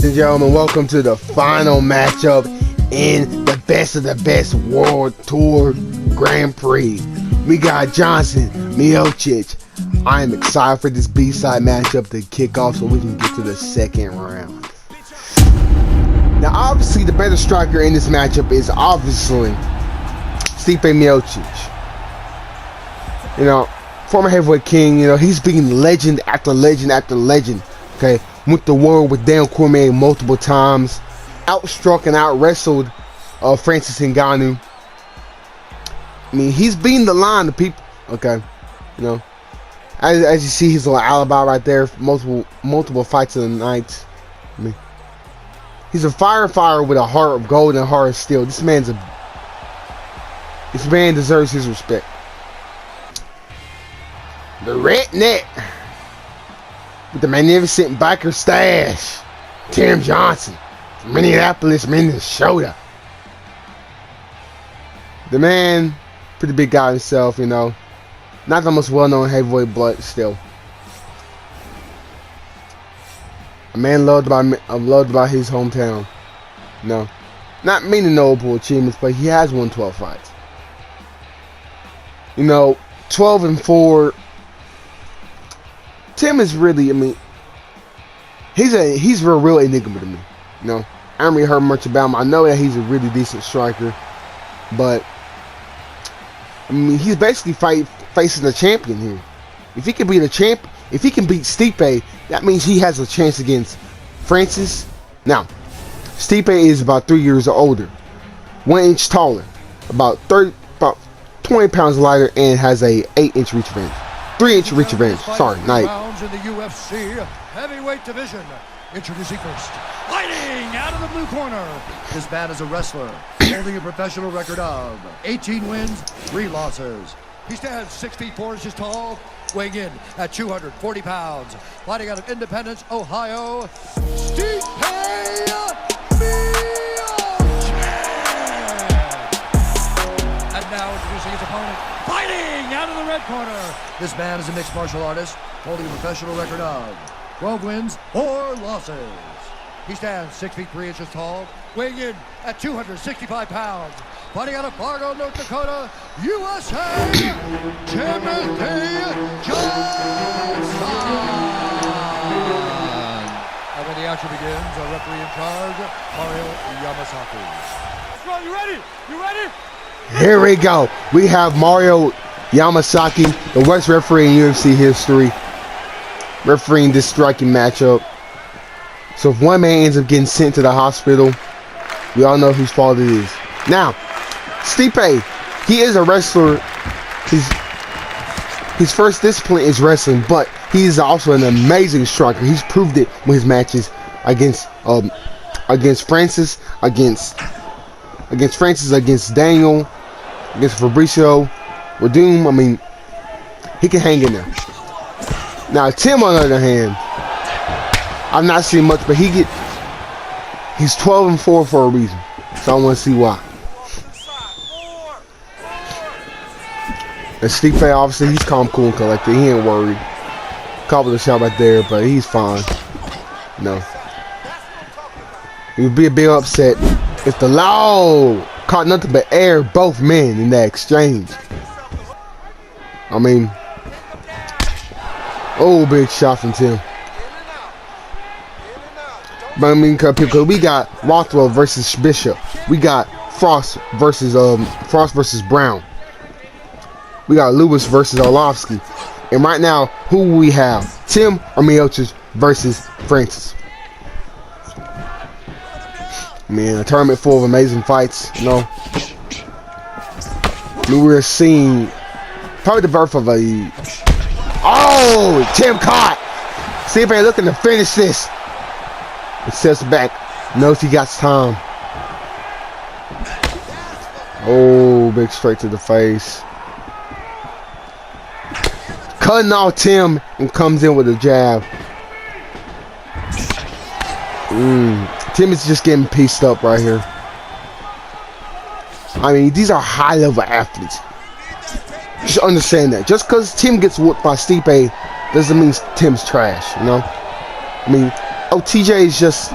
Ladies and gentlemen, welcome to the final matchup in the best of the best World Tour Grand Prix. We got Johnson, Miocic. I am excited for this B-side matchup to kick off so we can get to the second round. Now, obviously, the better striker in this matchup is obviously Stipe Miocic. You know, former heavyweight king, you know, he's beaten legend after legend after legend, okay? Went to war with Dan Cormier multiple times, outstruck and out-wrestled Francis Ngannou. I mean, he's beating the line of people, okay? You know, as you see, his little alibi right there, multiple fights of the night. I mean, he's a firefighter with a heart of gold and a heart of steel. This man deserves his respect. The redneck with the magnificent biker stash, Tim Johnson from Minneapolis, Minnesota. The man, pretty big guy himself, you know. Not the most well-known heavyweight, but still. A man loved by his hometown. No, not meaning notable achievements, but he has won 12 fights. You know, 12-4. Tim is really, I mean, he's a real enigma to me. You know, I haven't really heard much about him. I know that he's a really decent striker, but I mean, he's basically facing a champion here. If he can beat a champ, if he can beat Stipe, that means he has a chance against Francis. Now, Stipe is about 3 years older, 1 inch taller, about 20 pounds lighter, and has a 8-inch reach advantage. 3-inch reach advantage. Sorry, night. Rounds in the UFC heavyweight division. Introducing first, fighting out of the blue corner. This man is a wrestler, holding a professional record of 18 wins, 3 losses. He stands 6 feet 4 inches tall, weighing in at 240 pounds. Fighting out of Independence, Ohio, Stipe Miocic. And now introducing his opponent, fighting out of the red corner. This man is a mixed martial artist, holding a professional record of 12 wins, 4 losses. He stands 6 feet 3 inches tall, weighing in at 265 pounds. Fighting out of Fargo, North Dakota, USA, Timothy Johnson. And when the action begins, a referee in charge, Mario Yamasaki. You ready? You ready? Here we go. We have Mario Yamasaki, the worst referee in UFC history, refereeing this striking matchup. So if one man ends up getting sent to the hospital, we all know whose fault it is. Now, Stipe, he is a wrestler. His first discipline is wrestling, but he is also an amazing striker. He's proved it with his matches against Francis, against Daniel, against Fabricio Werdum. I mean, he can hang in there. Now, Tim, on the other hand, I've not seen much, but he's 12-4 for a reason. So I want to see why. And Stipe, obviously, he's calm, cool, and collected. He ain't worried. Caught the shot right there, but he's fine. No. It would be a big upset if the law caught nothing but air, both men, in that exchange. I mean, oh, big shot from Tim. But I mean, because we got Rothwell versus Bishop, we got Frost versus Brown, we got Lewis versus Orlovsky, and right now, who we have? Tim or Miocic versus Francis. I mean, a tournament full of amazing fights. You know, we're seeing probably the birth of a. Oh, Tim caught. Stipe looking to finish this. It steps back, knows he got time. Oh, big straight to the face. Cutting off Tim and comes in with a jab. Tim is just getting pieced up right here. I mean, these are high-level athletes. Just understand that. Just because Tim gets whooped by Stipe doesn't mean Tim's trash, you know? I mean, TJ is just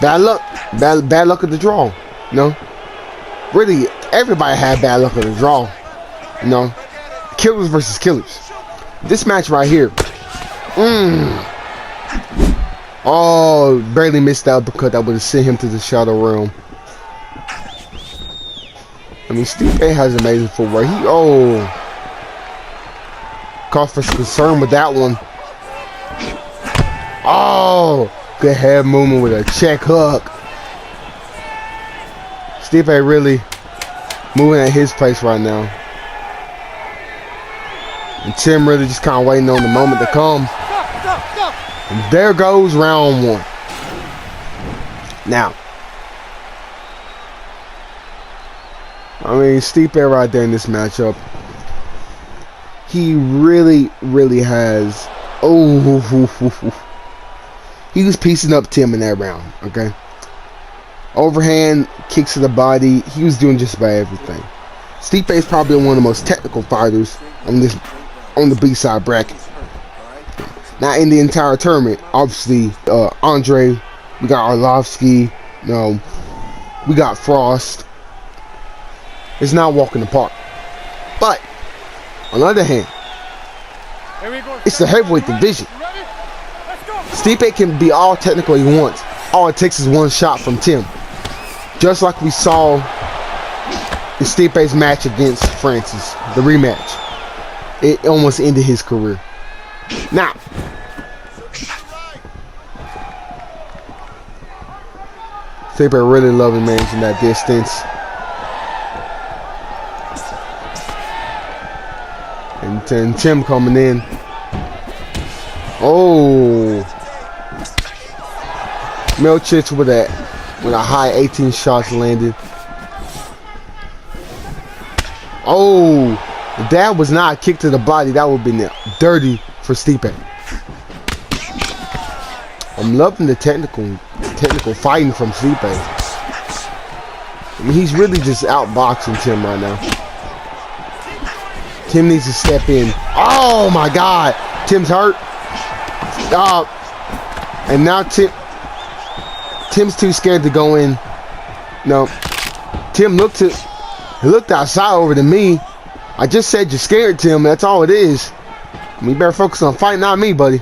Bad luck. Bad luck at the draw. You know? Really, everybody had bad luck at the draw. You know? Killers versus killers. This match right here. Oh, barely missed out because that would have sent him to the Shadow Realm. I mean, Stipe has amazing footwork. Cause for concern with that one. Oh, good head movement with a check hook. Stipe really moving at his pace right now. And Tim really just kind of waiting on the moment to come. And there goes round one. Now, I mean, Stipe right there in this matchup. He really has. He was piecing up Tim in that round. Okay. Overhand kicks to the body. He was doing just about everything. Stipe is probably one of the most technical fighters on the B-side bracket. Now in the entire tournament, obviously, Andre, we got Arlovsky, we got Frost. It's not walking the park. But on the other hand, it's the heavyweight division. Stipe can be all technical he wants. All it takes is one shot from Tim. Just like we saw in Stipe's match against Francis, the rematch. It almost ended his career. Now, Stipe really loving managing that distance. And Tim coming in. Oh, Milchich with a high 18 shots landed. Oh, if that was not a kick to the body, that would have been dirty for Stipe. I'm loving the technical fighting from Stipe. I mean, he's really just outboxing Tim right now. Tim needs to step in. Oh my God, Tim's hurt. And now Tim's too scared to go in. No, Tim looked outside over to me. I just said you're scared, Tim. That's all it is. I mean, you better focus on fighting, not me, buddy.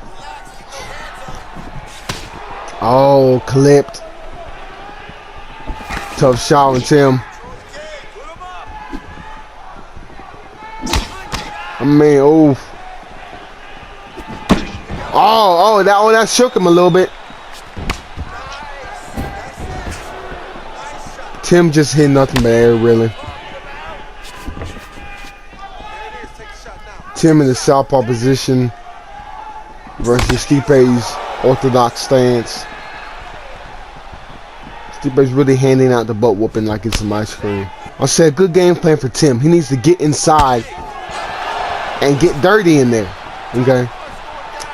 Oh, clipped. Tough shot on Tim. I mean, that shook him a little bit. Tim just hit nothing but air, really. Tim in the southpaw position versus Stipe's orthodox stance. Stipe's really handing out the butt whooping like it's some ice cream. I said good game plan for Tim. He needs to get inside and get dirty in there. Okay?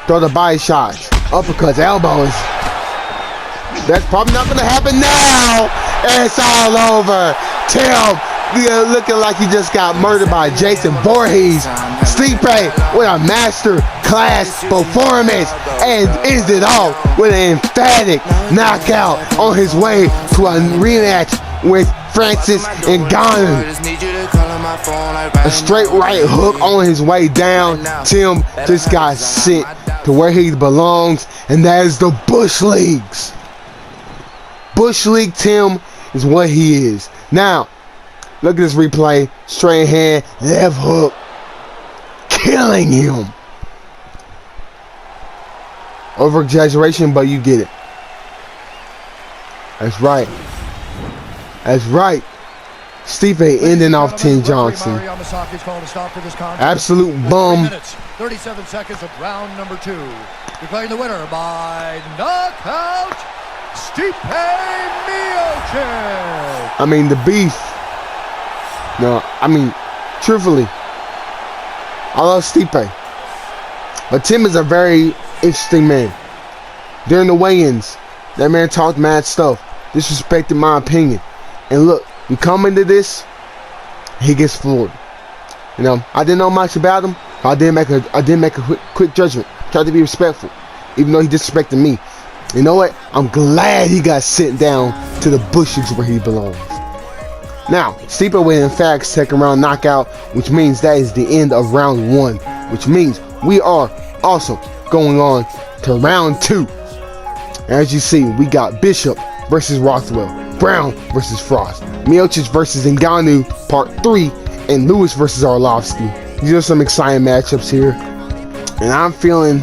Throw the body shots, uppercuts, elbows. That's probably not going to happen now. It's all over. Tim looking like he just got murdered by Jason Voorhees. Stipe with a master class performance and ends it off with an emphatic knockout on his way to a rematch with Francis Ngannou. A straight right hook on his way down. Tim just got sent to where he belongs, and that is the Bush Leagues. Bush League Tim is what he is. Now, look at this replay. Straight hand, left hook. Killing him. Over exaggeration, but you get it. That's right. That's right. Stipe ending off Tim Johnson. Absolute bum. 37 seconds of round number 2. Declaring the winner by knockout, Stipe Miocic. I mean, the beef. No, I mean, truthfully, I love Stipe. But Tim is a very interesting man. During the weigh-ins, that man talked mad stuff, disrespected my opinion. And look, we come into this, he gets floored. You know, I didn't know much about him. I didn't make a quick judgment. Tried to be respectful, even though he disrespected me. You know what? I'm glad he got sent down to the bushes where he belongs. Now, Stipe with in fact second round knockout, which means that is the end of round 1, which means we are also going on to round 2. As you see, we got Bishop versus Rothwell, Brown versus Frost, Miocic versus Ngannou part 3, and Lewis versus Arlovsky. These are some exciting matchups here, and I'm feeling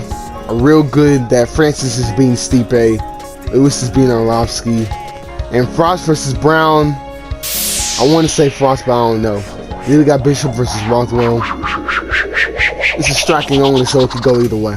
real good that Francis is beating Stipe, Lewis is beating Arlovsky, and Frost versus Brown. I want to say Frost, but I don't know. Then we got Bishop versus Rothwell. This is striking only, so it could go either way.